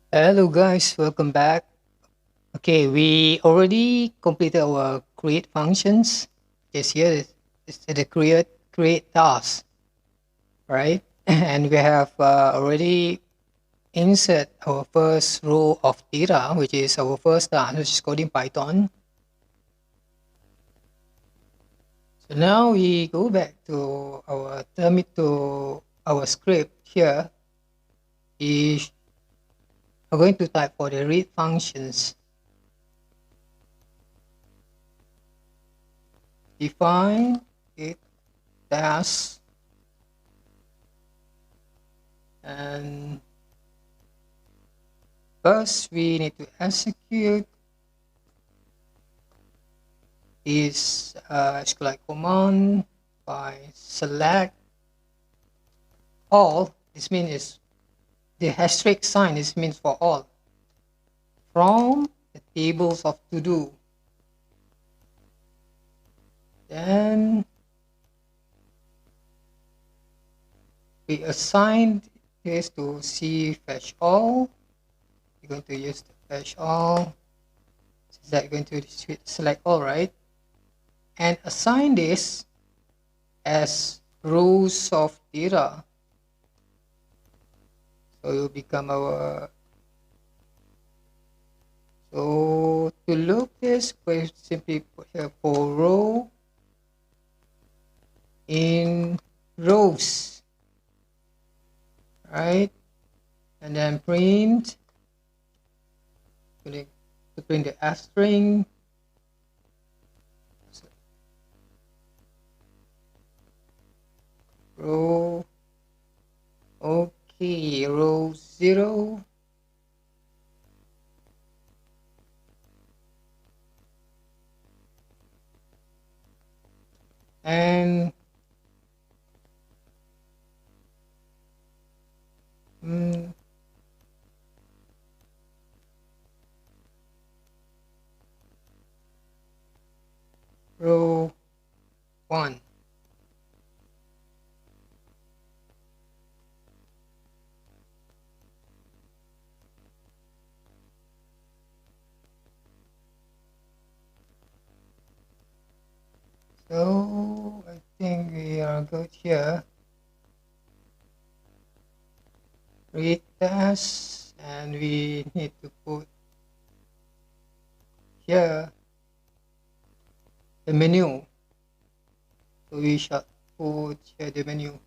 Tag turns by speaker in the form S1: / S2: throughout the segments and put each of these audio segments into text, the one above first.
S1: Hello guys, welcome back. Okay, we already completed our create functions. Yes, here is the create task, right? And we have already insert our first row of data, which is our first task, which is coding Python. So now we go back to our to our script here. We are going to type for the read functions. Define it task and first we need to execute this SQLite command by select all. This means is the asterisk sign. This means for all from the tables of to do. Then we assign this to C fetch all. We're going to use the fetch all. Is that going to select all, right? And assign this as rows of data. So it will become our. So to look this, we simply put here for row in rows, right? And then print, to print the F string. Row, okay, row 0. And row 1. So I think we are good here. Read task, and we need to put here the menu. So we shall put here the menu.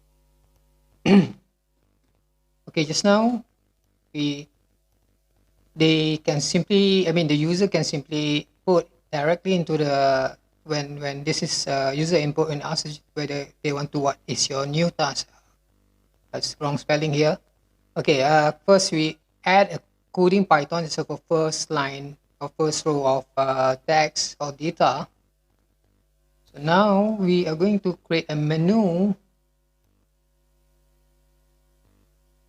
S1: Okay, just now we the user can simply put directly into the when this is user input and ask whether they want to what is your new task. That's wrong spelling here. Okay, first we add a coding Python. It's the first line or first row of text or data. So now we are going to create a menu.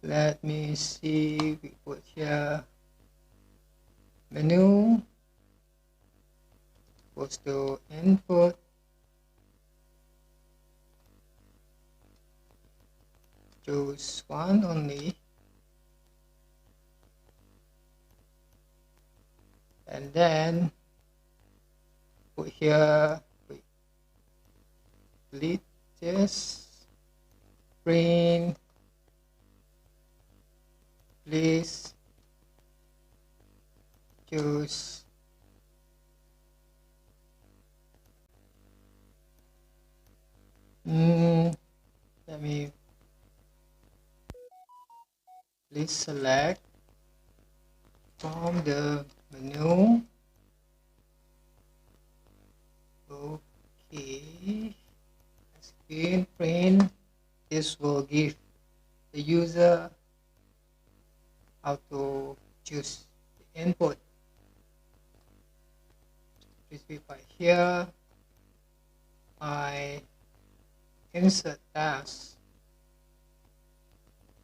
S1: Let me see, we put here menu goes to input, choose one only, and then put here, delete this, print, please choose let me please select from the menu. Okay, screen print. This will give the user how to choose the input. Specify here. I insert task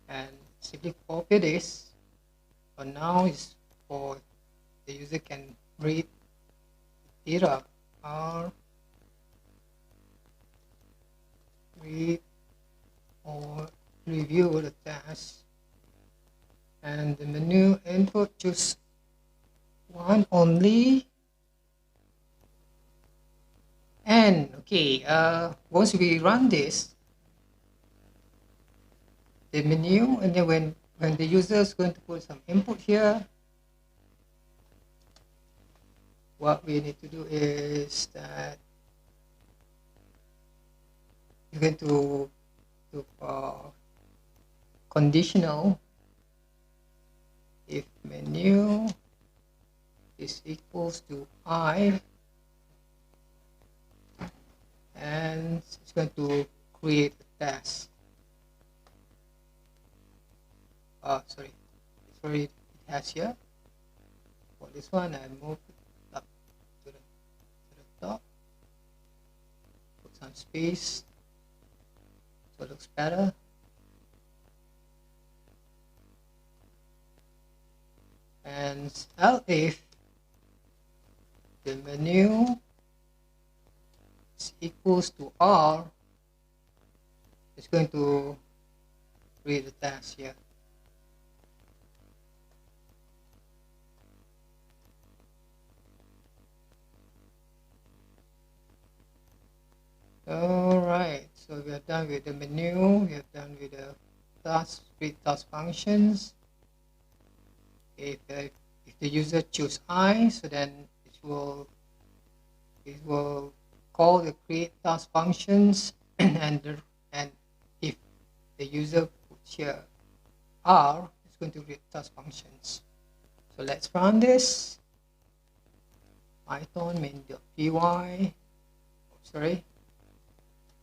S1: and simply copy this. So now is for the user can read data or read or review the task. and the menu input choose one only. And okay, once we run this, the menu, and then when the user is going to put some input here, what we need to do is that you're going to do conditional if menu is equals to I, and it's going to create a task. Sorry, it has here. For this one, I move it up to the top, put some space so it looks better. And else if the menu is equals to R, it's going to create the task here. Alright, so we are done with the menu, we are done with the task, create task functions. If the user choose I, so then it will call the create task functions, and if the user puts here R, it's going to create task functions. So let's run this. Python main.py, sorry,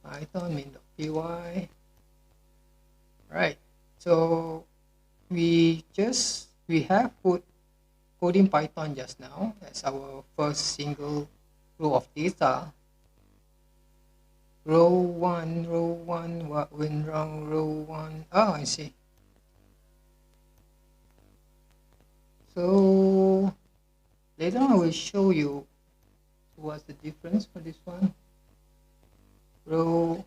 S1: Python main.py. Right, so we have put coding Python just now. That's our first single row of data. Row one, what went wrong? Row one. Oh, I see. So later on I will show you what's the difference for this one. Row.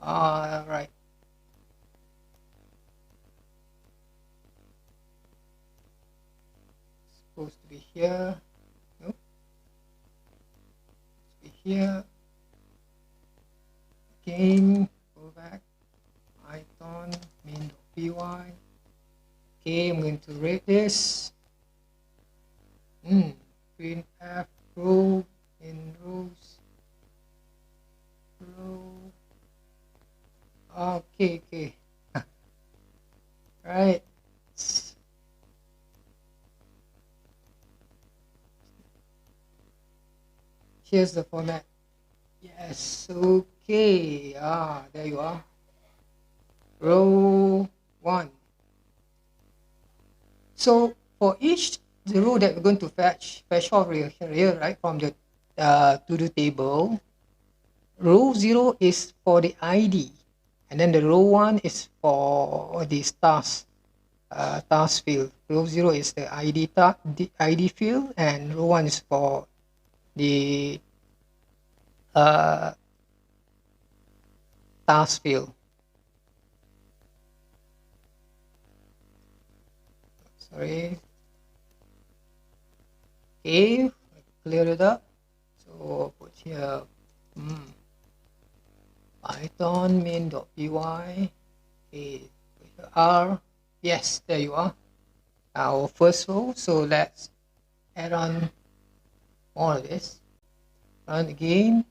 S1: Right. Supposed to be here. Nope. Supposed to be here. Again, go back. Python main.py. Okay, I'm going to rate this. Printf row in rows. Row. Okay. Right. Here's the format. Yes, okay. There you are. Row 1. So for each the row that we're going to fetch off here, right, from the to-do table, row 0 is for the ID, and then the row 1 is for the task field. Row 0 is the ID field, and row 1 is for the task field. Sorry. Okay, clear it up. So put here Python main.py. Okay, R. Yes, there you are. Our first row. So let's add on all of this. Run again.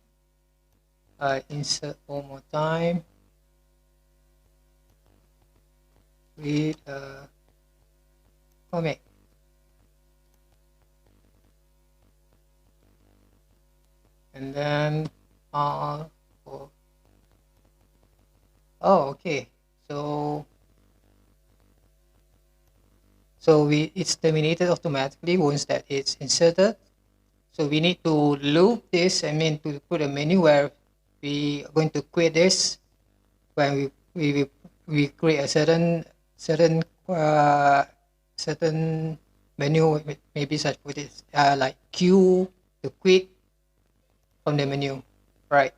S1: Insert one more time. Create a comic. And then R for. Oh, okay. So it's terminated automatically once that it's inserted. So we need to loop this. To put a menu where we are going to quit this when we create a certain menu, maybe such put it like Q to quit from the menu, right?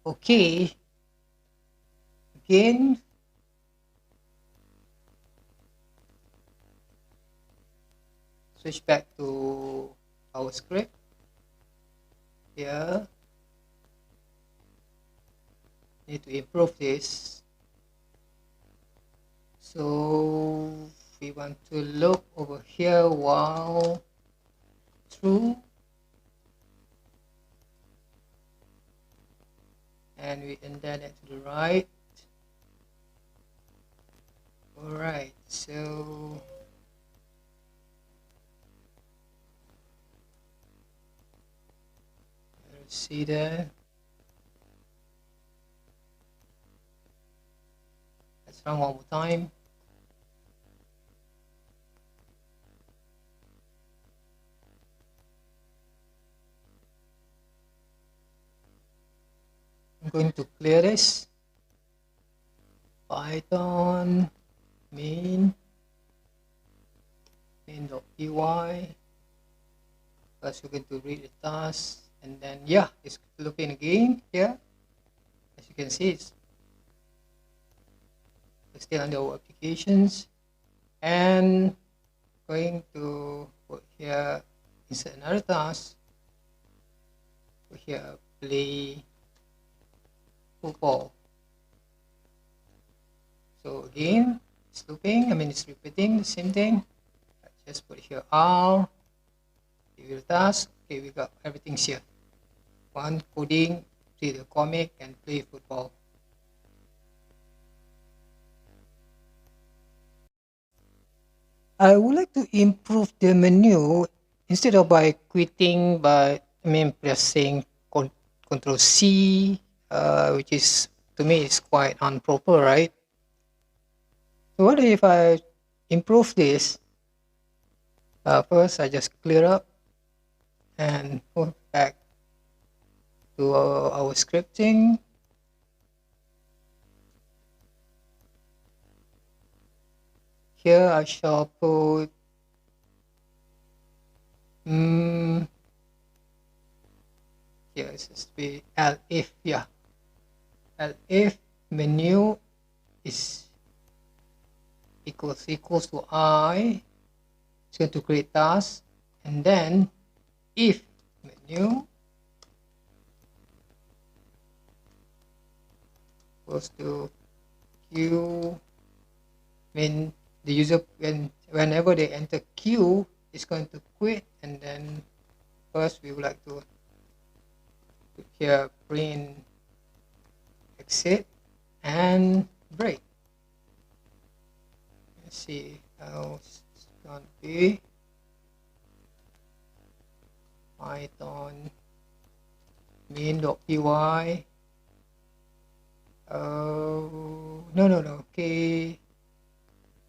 S1: Okay. again, switch back to our script here. Need to improve this. So we want to look over here while true, and we indent it to the right. Alright, so let's see there. Let's run one more time. I'm going to clear this. Python main.py. First, we're going to read the task, and then yeah, it's looking again here. As you can see, it's still under our applications, and going to put here insert another task. Put here play football. So again, it's looping. It's repeating the same thing. Just put here R. Give it a task. Okay, we got everything here. One coding, read a comic, and play football. I would like to improve the menu instead of by quitting by pressing Control C, which is to me is quite improper, right? So what if I improve this? First, I just clear up and go back to our scripting. Here I shall put here it says be elif, yeah, elif menu is equals to I. It's going to create task, and then if menu equals to Q, when the user whenever they enter Q, is going to quit, and then first we would like to put here print exit and break. Let's see how it's going to be. Python main.py. No, okay,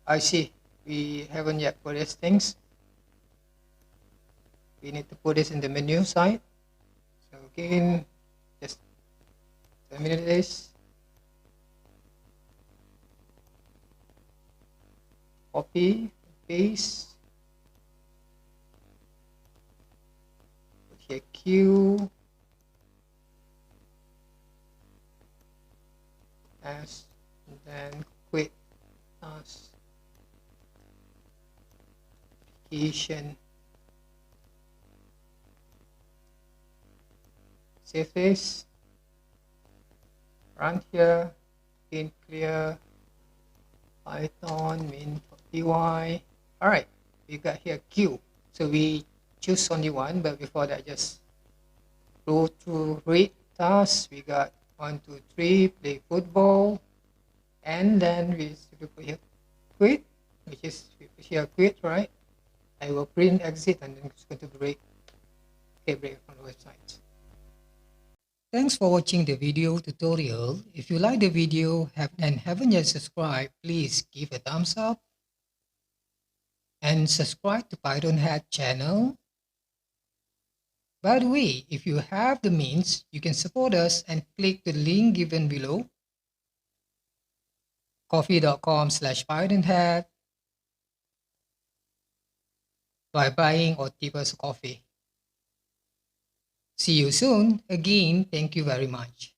S1: I see we haven't yet put these things. We need to put this in the menu side. So again, just terminate this, copy, paste, put here Q, S, and then quit task application. Save this, run here, again clear Python main.py. Alright, we got here Q. So we choose only one, but before that, just go to read tasks. We got 1, 2, 3, play football, and then we put here quit, which is we put here quit, right? I will print exit, and then it's going to break. Okay, break from the website. Thanks for watching the video tutorial. If you like the video and haven't yet subscribed, please give a thumbs up and subscribe to Python Hat channel. By the way, if you have the means, you can support us and click the link given below, coffee.com/PythonHat, by buying or tip us a coffee. See you soon. Again, thank you very much.